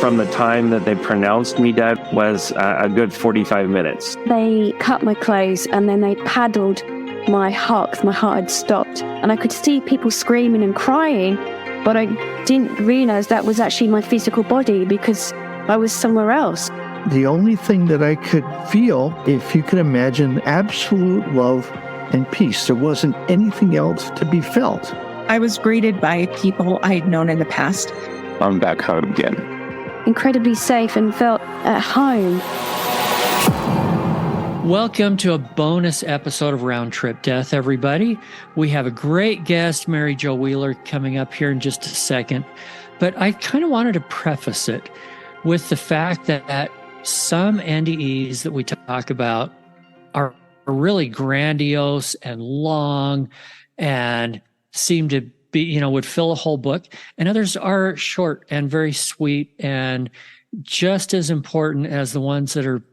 from the time that they pronounced me dead was a good 45 minutes. They cut my clothes and then they paddled my heart because my heart had stopped. And I could see people screaming and crying, but I didn't realize that was actually my physical body because I was somewhere else. The only thing that I could feel, if you can imagine, absolute love and peace. There wasn't anything else to be felt. I was greeted by people I had known in the past. I'm back home again. Incredibly safe and felt at home. Welcome to a bonus episode of Round Trip Death, everybody. We have a great guest, Mary Jo Wheeler, coming up here in just a second. But I kind of wanted to preface it with the fact that some NDEs that we talk about are really grandiose and long and seem to be, would fill a whole book. And others are short and very sweet and just as important as the ones that are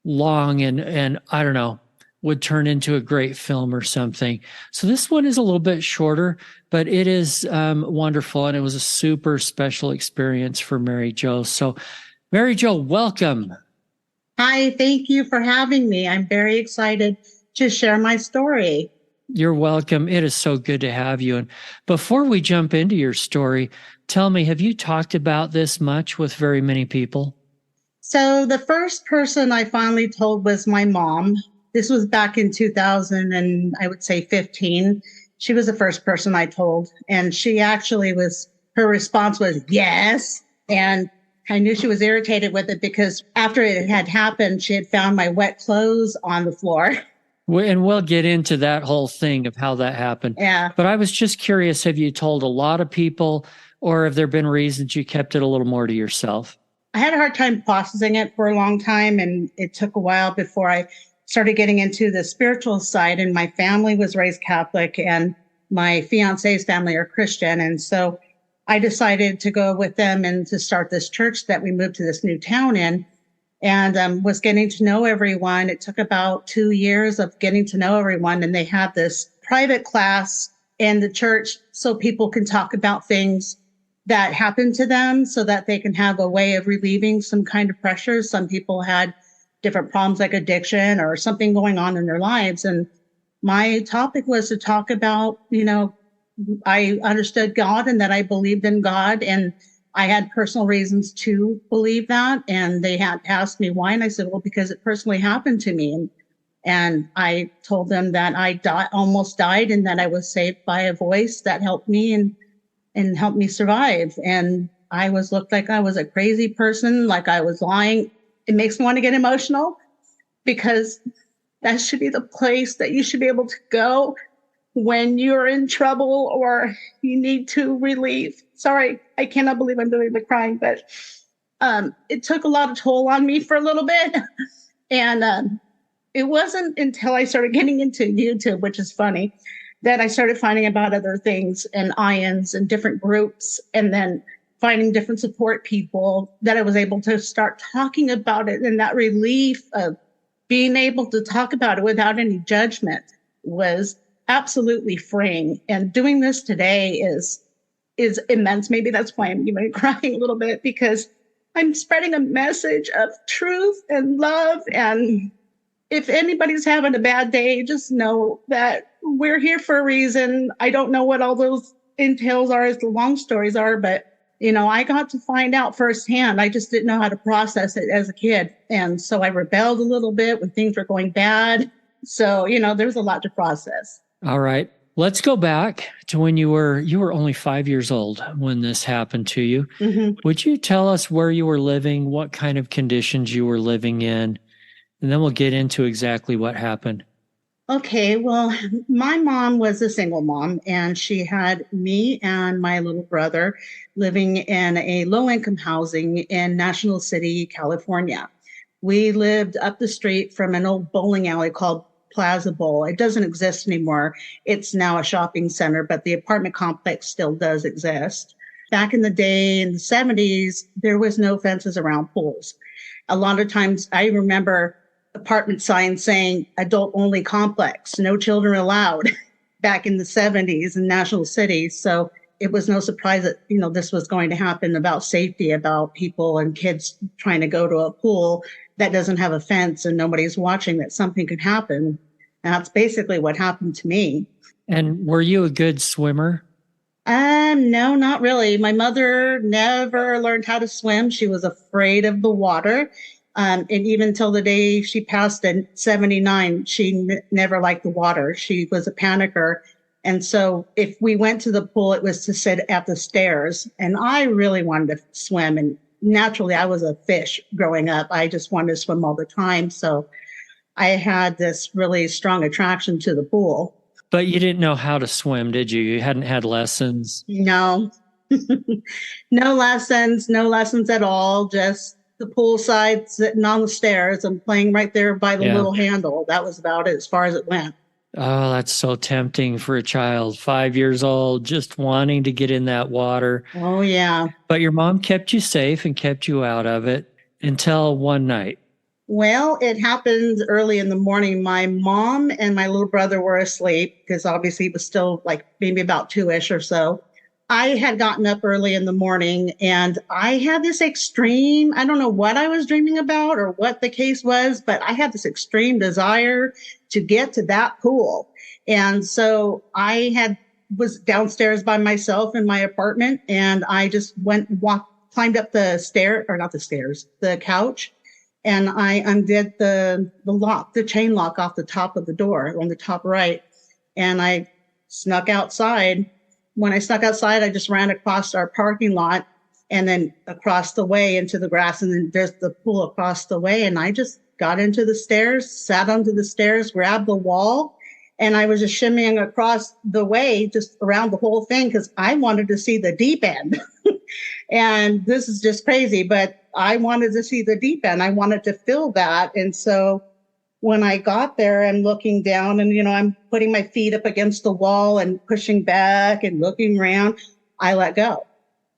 long and I don't know, would turn into a great film or something. So this one is a little bit shorter, but it is wonderful. And it was a super special experience for Mary Jo. So Mary Jo, welcome. Hi, thank you for having me. I'm very excited to share my story. You're welcome. It is so good to have you. And before we jump into your story, tell me, have you talked about this much with very many people? So the first person I finally told was my mom. This was back in 2000 and I would say 15. She was the first person I told. And she actually her response was yes. And I knew she was irritated with it because after it had happened, she had found my wet clothes on the floor. And we'll get into that whole thing of how that happened. Yeah. But I was just curious, have you told a lot of people or have there been reasons you kept it a little more to yourself? I had a hard time processing it for a long time, and it took a while before I started getting into the spiritual side. And my family was raised Catholic, and my fiance's family are Christian. And so I decided to go with them and to start this church that we moved to this new town in, and was getting to know everyone. It took about 2 years of getting to know everyone. And they had this private class in the church so people can talk about things that happened to them so that they can have a way of relieving some kind of pressure. Some people had different problems like addiction or something going on in their lives. And my topic was to talk about, I understood God and that I believed in God, and I had personal reasons to believe that. And they had asked me why. And I said, well, because it personally happened to me. And I told them that I almost died and that I was saved by a voice that helped me and helped me survive. And I looked like I was a crazy person, like I was lying. It makes me want to get emotional because that should be the place that you should be able to go when you're in trouble or you need to relieve. Sorry, I cannot believe I'm doing the crying, but it took a lot of toll on me for a little bit. And it wasn't until I started getting into YouTube, which is funny, that I started finding about other things and IONS and different groups, and then finding different support people that I was able to start talking about it. And that relief of being able to talk about it without any judgment was absolutely freeing. And doing this today is immense. Maybe that's why I'm even crying a little bit, because I'm spreading a message of truth and love. And if anybody's having a bad day, just know that we're here for a reason. I don't know what all those entails are as the long stories are, but, I got to find out firsthand. I just didn't know how to process it as a kid. And so I rebelled a little bit when things were going bad. So, there's a lot to process. All right. Let's go back to when you were only 5 years old when this happened to you. Mm-hmm. Would you tell us where you were living, what kind of conditions you were living in? And then we'll get into exactly what happened. Okay, well, my mom was a single mom, and she had me and my little brother living in a low-income housing in National City, California. We lived up the street from an old bowling alley called Plaza Bowl. It doesn't exist anymore. It's now a shopping center, but the apartment complex still does exist. Back in the day, in the 70s, there was no fences around pools. A lot of times, I remember apartment signs saying adult only complex, no children allowed back in the 70s in National City. So it was no surprise that, this was going to happen, about safety, about people and kids trying to go to a pool that doesn't have a fence and nobody's watching, that something could happen. And that's basically what happened to me. And were you a good swimmer? No, not really. My mother never learned how to swim. She was afraid of the water. And even till the day she passed in 1979, she never liked the water. She was a panicker. And so if we went to the pool, it was to sit at the stairs. And I really wanted to swim. And naturally, I was a fish growing up. I just wanted to swim all the time. So I had this really strong attraction to the pool. But you didn't know how to swim, did you? You hadn't had lessons? No, no lessons at all. Just the poolside, sitting on the stairs and playing right there by the little handle. That was about it, as far as it went. Oh, that's so tempting for a child, 5 years old, just wanting to get in that water. Oh, yeah. But your mom kept you safe and kept you out of it until one night. Well, it happened early in the morning. My mom and my little brother were asleep because obviously it was still like maybe about 2-ish or so. I had gotten up early in the morning and I had this extreme, I don't know what I was dreaming about or what the case was, but I had this extreme desire to get to that pool. And so I was downstairs by myself in my apartment, and I just climbed up the couch, and I undid the chain lock off the top of the door on the top right. And I snuck outside. When I snuck outside, I just ran across our parking lot and then across the way into the grass. And then there's the pool across the way. And I just got into the stairs, sat onto the stairs, grabbed the wall. And I was just shimmying across the way, just around the whole thing, because I wanted to see the deep end. And this is just crazy, but I wanted to see the deep end. I wanted to feel that. And so when I got there, I'm looking down and, I'm putting my feet up against the wall and pushing back and looking around. I let go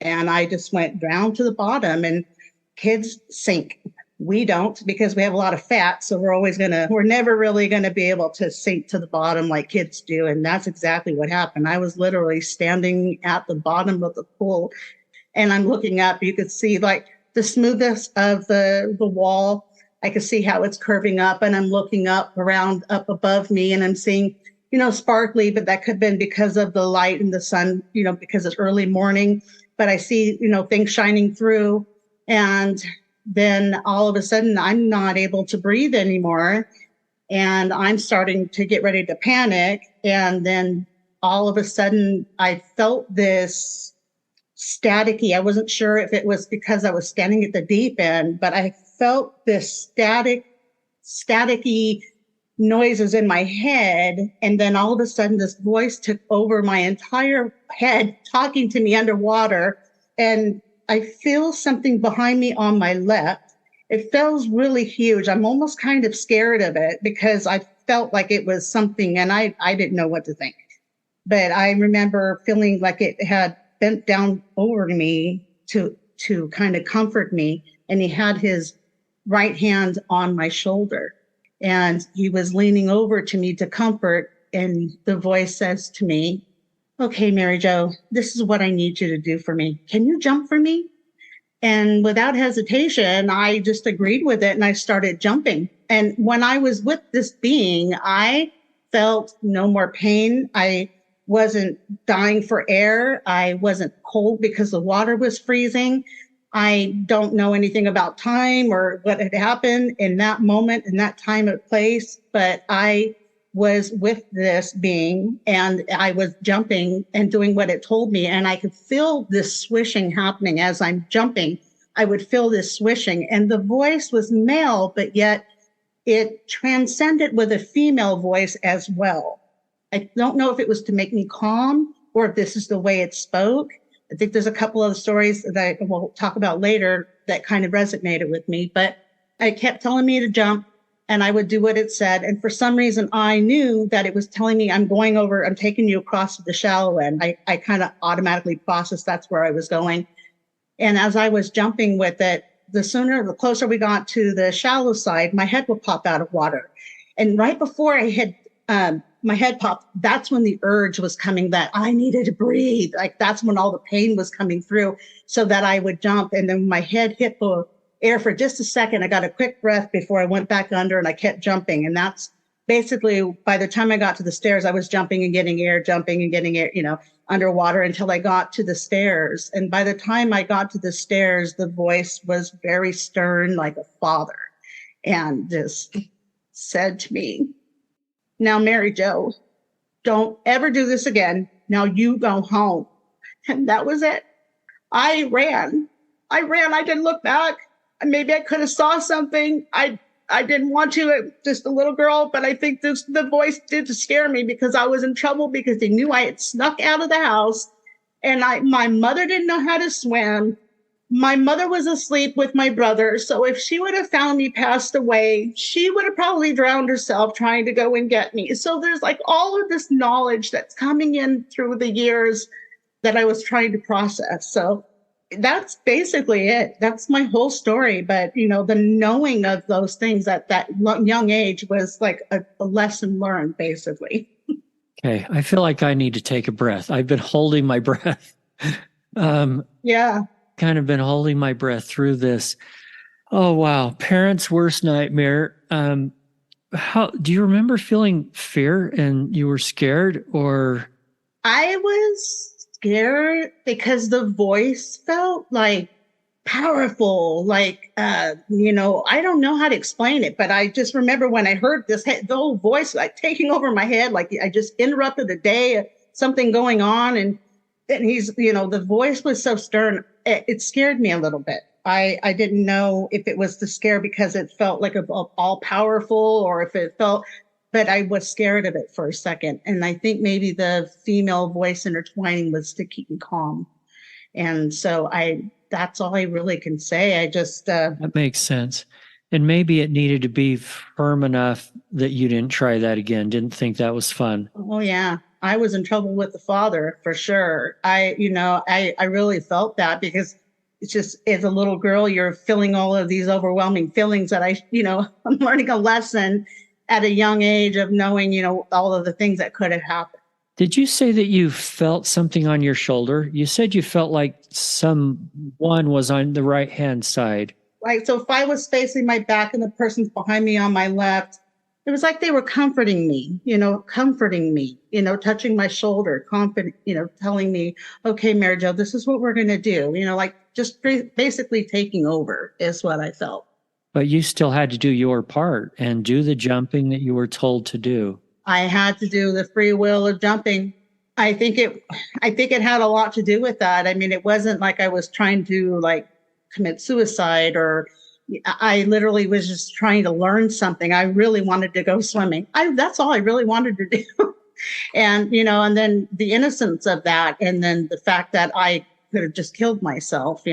and I just went down to the bottom. And kids sink. We don't, because we have a lot of fat. So we're never really going to be able to sink to the bottom like kids do. And that's exactly what happened. I was literally standing at the bottom of the pool and I'm looking up. You could see like the smoothness of the wall. I could see how it's curving up, and I'm looking up above me, and I'm seeing, sparkly, but that could have been because of the light and the sun, because it's early morning, but I see, things shining through. And then all of a sudden I'm not able to breathe anymore, and I'm starting to get ready to panic. And then all of a sudden I felt this staticky. I wasn't sure if it was because I was standing at the deep end, but I felt this staticky noises in my head. And then all of a sudden this voice took over my entire head, talking to me underwater. And I feel something behind me on my left. It feels really huge. I'm almost kind of scared of it because I felt like it was something, and I didn't know what to think. But I remember feeling like it had bent down over to me to kind of comfort me. And he had his right hand on my shoulder, and he was leaning over to me to comfort. And the voice says to me, "Okay, Mary Jo, this is what I need you to do for me. Can you jump for me?" And without hesitation, I just agreed with it and I started jumping. And when I was with this being, I felt no more pain. I wasn't dying for air. I wasn't cold because the water was freezing. I don't know anything about time or what had happened in that moment, in that time and place, but I was with this being and I was jumping and doing what it told me. And I could feel this swishing happening as I'm jumping. I would feel this swishing, and the voice was male, but yet it transcended with a female voice as well. I don't know if it was to make me calm or if this is the way it spoke. I think there's a couple of stories that I will talk about later that kind of resonated with me, but it kept telling me to jump and I would do what it said. And for some reason, I knew that it was telling me I'm taking you across to the shallow end. I kind of automatically processed that's where I was going. And as I was jumping with it, the closer we got to the shallow side, my head would pop out of water. And right before I had my head popped. That's when the urge was coming that I needed to breathe. Like that's when all the pain was coming through so that I would jump. And then my head hit the air for just a second. I got a quick breath before I went back under and I kept jumping. And that's basically by the time I got to the stairs, I was jumping and getting air, underwater until I got to the stairs. And by the time I got to the stairs, the voice was very stern, like a father, and just said to me, "Now, Mary Jo, don't ever do this again. Now you go home." And that was it. I ran. I didn't look back. Maybe I could have saw something. I didn't want to, just a little girl, but I think the voice did scare me because I was in trouble because they knew I had snuck out of the house and my mother didn't know how to swim. My mother was asleep with my brother. So if she would have found me passed away, she would have probably drowned herself trying to go and get me. So there's like all of this knowledge that's coming in through the years that I was trying to process. So that's basically it. That's my whole story. But, the knowing of those things at that young age was like a lesson learned, basically. Okay. I feel like I need to take a breath. I've been holding my breath. Yeah. Kind of been holding my breath through this. Oh, wow. Parents' worst nightmare. How do you remember feeling fear and you were scared, or? I was scared because the voice felt like powerful, like, I don't know how to explain it, but I just remember when I heard this, the whole voice like taking over my head, like I just interrupted a day, something going on. And he's, the voice was so stern. It scared me a little bit. I didn't know if it was the scare because it felt like all powerful or if it felt, but I was scared of it for a second. And I think maybe the female voice intertwining was to keep me calm. And so that's all I really can say. I just, that makes sense. And maybe it needed to be firm enough that you didn't try that again. Didn't think that was fun. Oh yeah. I was in trouble with the father for sure. I really felt that because it's just, as a little girl, you're feeling all of these overwhelming feelings that I'm learning a lesson at a young age of knowing, all of the things that could have happened. Did you say that you felt something on your shoulder? You said you felt like someone was on the right-hand side. Right. So if I was facing my back and the person's behind me on my left, it was like they were comforting me, touching my shoulder, confident, telling me, "Okay, Mary Jo, this is what we're going to do." Like just basically taking over is what I felt. But you still had to do your part and do the jumping that you were told to do. I had to do the free will of jumping. I think it had a lot to do with that. I mean, it wasn't like I was trying to like commit suicide, or I literally was just trying to learn something. I really wanted to go swimming. That's all I really wanted to do. And, and then the innocence of that. And then the fact that I could have just killed myself,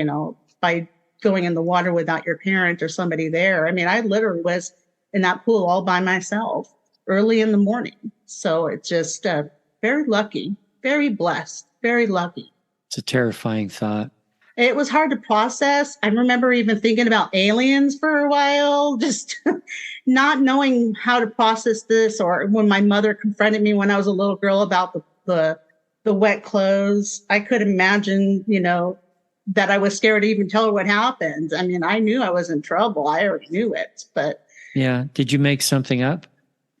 by going in the water without your parent or somebody there. I mean, I literally was in that pool all by myself early in the morning. So it's just very lucky, very blessed, very lucky. It's a terrifying thought. It was hard to process. I remember even thinking about aliens for a while, just not knowing how to process this. Or when my mother confronted me when I was a little girl about the wet clothes, I could imagine, that I was scared to even tell her what happened. I mean, I knew I was in trouble. I already knew it, but. Yeah. Did you make something up?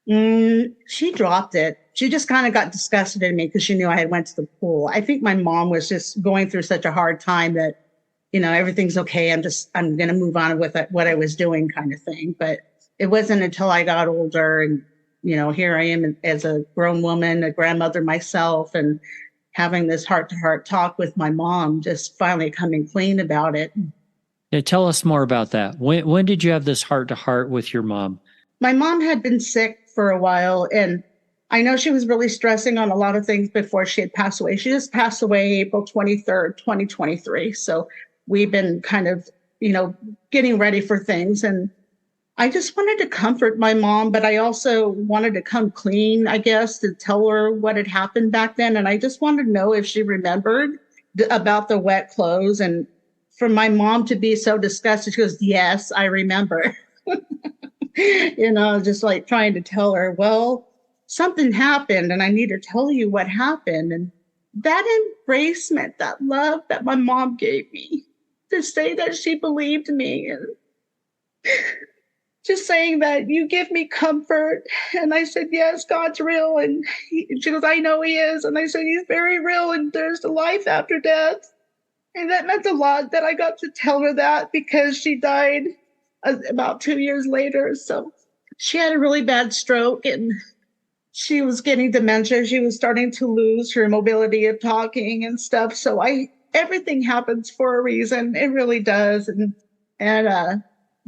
She dropped it. She just kind of got disgusted at me because she knew I had went to the pool. I think my mom was just going through such a hard time that, everything's okay. I'm going to move on with what I was doing kind of thing. But it wasn't until I got older and, here I am as a grown woman, a grandmother myself, and having this heart-to-heart talk with my mom, just finally coming clean about it. Yeah, tell us more about that. When did you have this heart-to-heart with your mom? My mom had been sick for a while, and I know she was really stressing on a lot of things before she had passed away. She just passed away April 23rd, 2023. So we've been kind of, getting ready for things. And I just wanted to comfort my mom, but I also wanted to come clean, I guess, to tell her what had happened back then. And I just wanted to know if she remembered about the wet clothes. And for my mom to be so disgusted, she goes, "Yes, I remember." Just like trying to tell her, well, something happened and I need to tell you what happened. And that embracement, that love that my mom gave me, to say that she believed me, and just saying that you give me comfort. And I said, yes, God's real. And she goes, I know he is. And I said, he's very real. And there's a life after death. And that meant a lot that I got to tell her that, because she died about 2 years later. So she had a really bad stroke and she was getting dementia. She was starting to lose her mobility of talking and stuff. So everything happens for a reason. It really does. And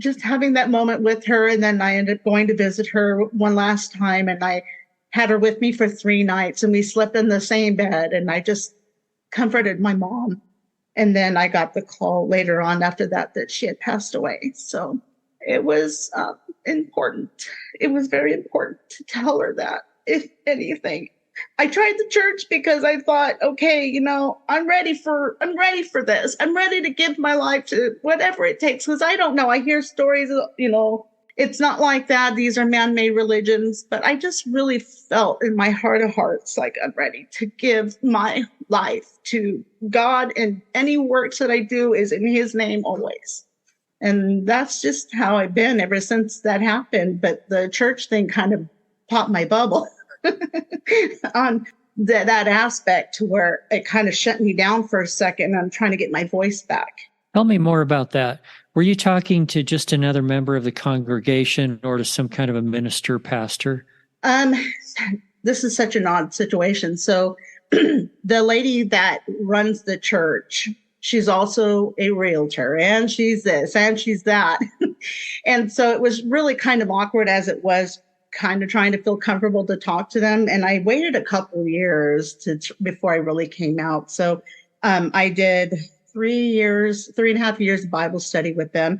just having that moment with her. And then I ended up going to visit her one last time, and I had her with me for 3 nights, and we slept in the same bed, and I just comforted my mom. And then I got the call later on after that she had passed away. So it was important. It was very important to tell her that, if anything. I tried the church because I thought, okay, I'm ready for this. I'm ready to give my life to whatever it takes. Because I don't know. I hear stories, it's not like that. These are man-made religions. But I just really felt in my heart of hearts like I'm ready to give my life to God, and any works that I do is in his name always. And that's just how I've been ever since that happened. But the church thing kind of popped my bubble on that aspect, to where it kind of shut me down for a second. I'm trying to get my voice back. Tell me more about that. Were you talking to just another member of the congregation, or to some kind of a minister, pastor? This is such an odd situation. So the lady that runs the church, she's also a realtor, and she's this and she's that. And so it was really kind of awkward, as it was kind of trying to feel comfortable to talk to them. And I waited a couple of years before I really came out. So I did 3.5 years of Bible study with them.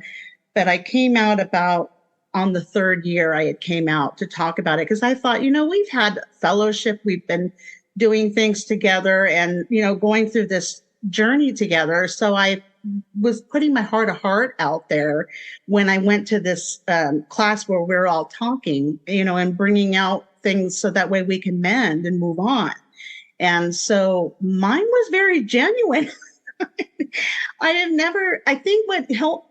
But I came out about on the 3rd year I had came out to talk about it, because I thought, we've had fellowship, we've been doing things together, and, going through this journey together. So I was putting my heart of heart out there when I went to this class where we're all talking, and bringing out things so that way we can mend and move on. And so mine was very genuine. I think what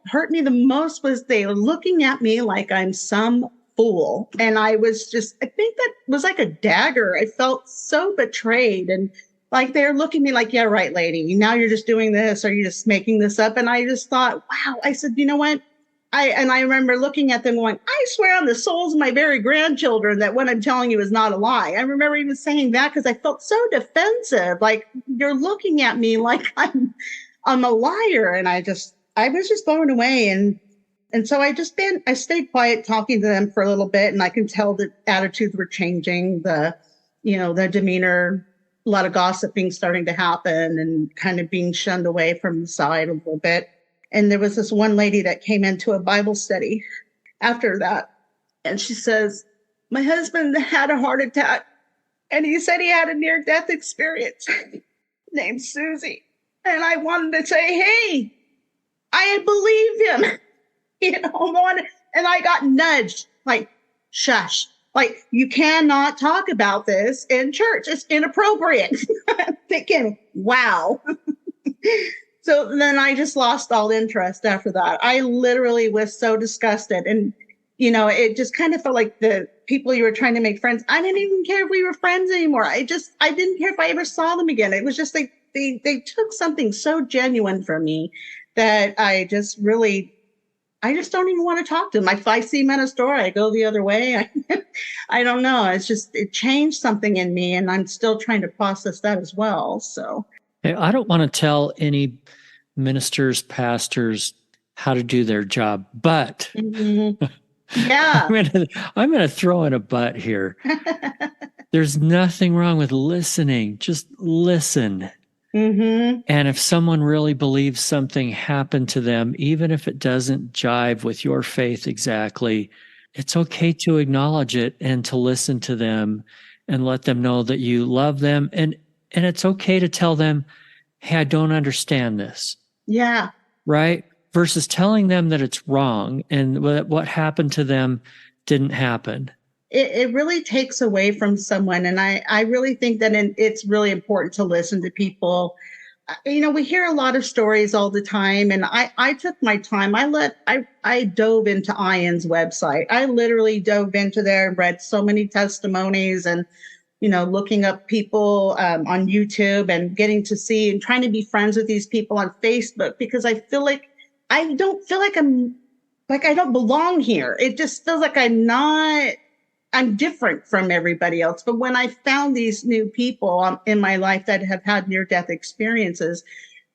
hurt me the most was they were looking at me like I'm some fool. And I think that was like a dagger. I felt so betrayed, and like they're looking at me like, yeah, right, lady. Now you're just doing this, or you're just making this up. And I just thought, wow. I said, you know what? I remember looking at them going, I swear on the souls of my very grandchildren that what I'm telling you is not a lie. I remember even saying that because I felt so defensive. Like, you're looking at me like I'm a liar. And I was just blown away. And so I stayed quiet talking to them for a little bit, and I can tell the attitudes were changing, the demeanor, a lot of gossiping starting to happen, and kind of being shunned away from the side a little bit. And there was this one lady that came into a Bible study after that. And she says, my husband had a heart attack, and he said he had a near-death experience named Susie. And I wanted to say, hey, I believed him. And I got nudged, like, shush. Like, you cannot talk about this in church. It's inappropriate. I'm thinking, wow. So then I just lost all interest after that. I literally was so disgusted. And, it just kind of felt like the people you were trying to make friends, I didn't even care if we were friends anymore. I didn't care if I ever saw them again. It was just like they took something so genuine from me that I just don't even want to talk to them. If I see them at a store, I go the other way. I don't know. It changed something in me, and I'm still trying to process that as well. So I don't want to tell any ministers, pastors how to do their job, but yeah, I'm going to throw in a but here. There's nothing wrong with listening. Just listen. Mm-hmm. And if someone really believes something happened to them, even if it doesn't jive with your faith exactly, it's okay to acknowledge it and to listen to them and let them know that you love them. And it's okay to tell them, hey, I don't understand this. Yeah. Right? Versus telling them that it's wrong and what happened to them didn't happen. it really takes away from someone. And I really think that it's really important to listen to people. We hear a lot of stories all the time, and I took my time. I dove into Ian's website. I literally dove into there and read so many testimonies and, looking up people on YouTube and getting to see and trying to be friends with these people on Facebook, because I don't feel like I don't belong here. It just feels like I'm different from everybody else. But when I found these new people in my life that have had near-death experiences,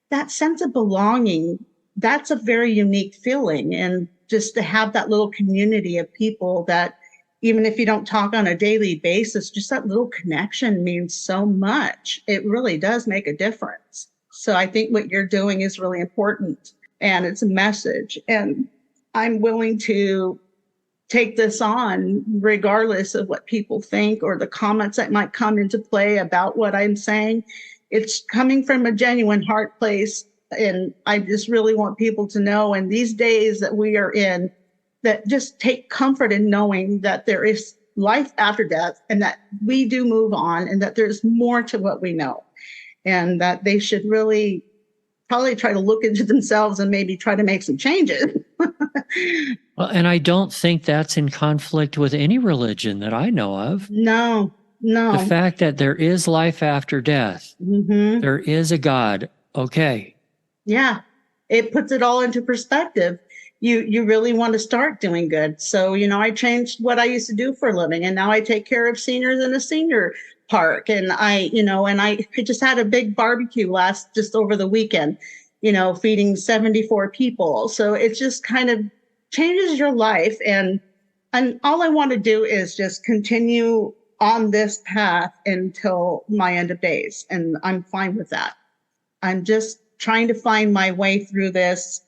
that sense of belonging, that's a very unique feeling. And just to have that little community of people that, even if you don't talk on a daily basis, just that little connection means so much. It really does make a difference. So I think what you're doing is really important, and it's a message. And I'm willing to take this on regardless of what people think or the comments that might come into play about what I'm saying. It's coming from a genuine heart place. And I just really want people to know in these days that we are in, that just take comfort in knowing that there is life after death, and that we do move on, and that there's more to what we know, and that they should really probably try to look into themselves and maybe try to make some changes. Well, and I don't think that's in conflict with any religion that I know of. No. The fact that there is life after death, Mm-hmm. there is a God. Okay. Yeah. It puts it all into perspective. You really want to start doing good. So, I changed what I used to do for a living, and now I take care of seniors in a senior park. And I just had a big barbecue just over the weekend, feeding 74 people. So it just kind of changes your life. And all I want to do is just continue on this path until my end of days. And I'm fine with that. I'm just trying to find my way through this.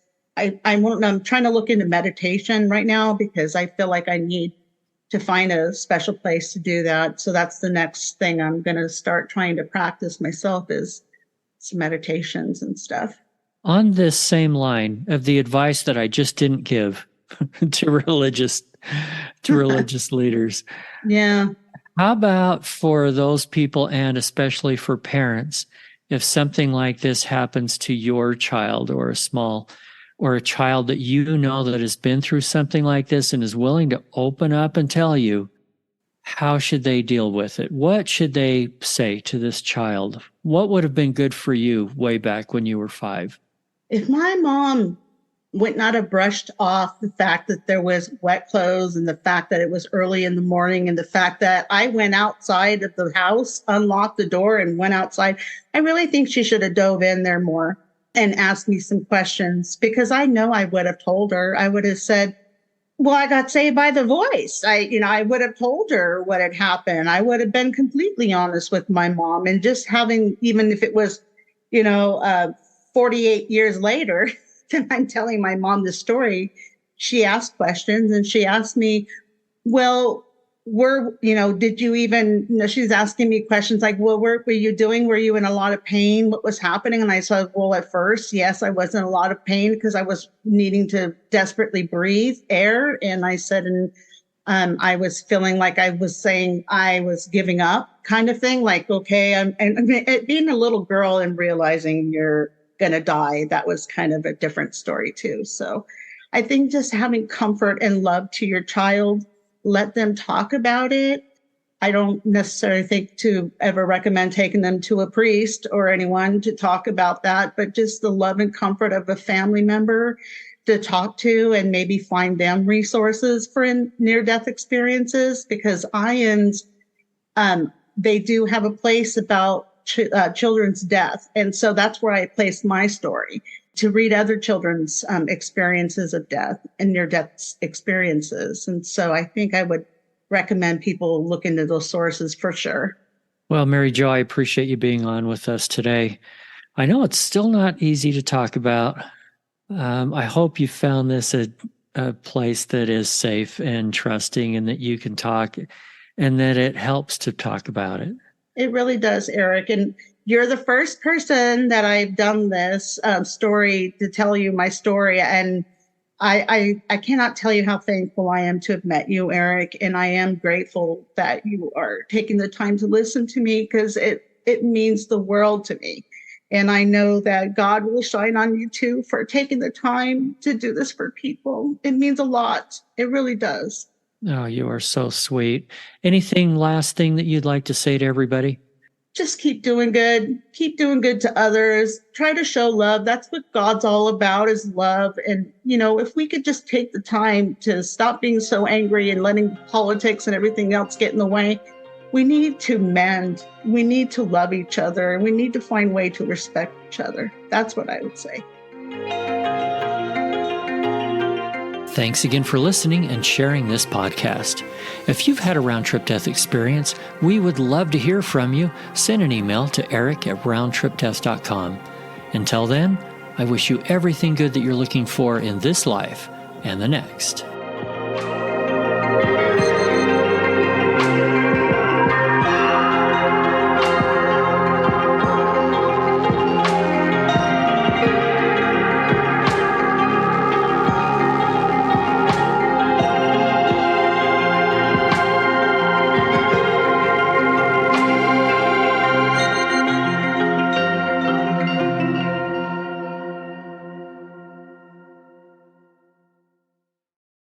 I'm trying to look into meditation right now, because I feel like I need to find a special place to do that. So that's the next thing I'm going to start trying to practice myself, is some meditations and stuff. On this same line of the advice that I just didn't give to religious leaders. Yeah. How about for those people, and especially for parents, if something like this happens to your child, or a child that that has been through something like this and is willing to open up and tell you, how should they deal with it? What should they say to this child? What would have been good for you way back when you were 5? If my mom would not have brushed off the fact that there was wet clothes, and the fact that it was early in the morning, and the fact that I went outside of the house, unlocked the door and went outside, I really think she should have dove in there more and asked me some questions, because I know I would have told her. I would have said, well, I got saved by the voice. I would have told her what had happened. I would have been completely honest with my mom, and just having, even if it was, 48 years later, and I'm telling my mom the story, she asked questions, and she asked me, well, did you even, she's asking me questions like, well, what were you doing? Were you in a lot of pain? What was happening? And I said, well, at first, yes, I was in a lot of pain, because I was needing to desperately breathe air. And I said, I was feeling like I was saying I was giving up, kind of thing. Like, okay, and being a little girl and realizing you're going to die, that was kind of a different story too. So I think just having comfort and love to your child, let them talk about it. I don't necessarily think to ever recommend taking them to a priest or anyone to talk about that, but just the love and comfort of a family member to talk to, and maybe find them resources for near-death experiences, because IANDS, they do have a place about children's death. And so that's where I place my story, to read other children's experiences of death and near-death experiences. And so I think I would recommend people look into those sources for sure. Well, Mary Jo, I appreciate you being on with us today. I know it's still not easy to talk about. I hope you found this a place that is safe and trusting, and that you can talk, and that it helps to talk about it. It really does, Eric. And you're the first person that I've done this story to tell you my story. And I cannot tell you how thankful I am to have met you, Eric, and I am grateful that you are taking the time to listen to me, because it means the world to me. And I know that God will shine on you too for taking the time to do this for people. It means a lot. It really does. Oh, you are so sweet. Anything last thing that you'd like to say to everybody? Just keep doing good. Keep doing good to others. Try to show love. That's what God's all about, is love. And, if we could just take the time to stop being so angry and letting politics and everything else get in the way, we need to mend. We need to love each other. And we need to find a way to respect each other. That's what I would say. Thanks again for listening and sharing this podcast. If you've had a round trip death experience, we would love to hear from you. Send an email to eric@roundtripdeath.com. Until then, I wish you everything good that you're looking for in this life and the next.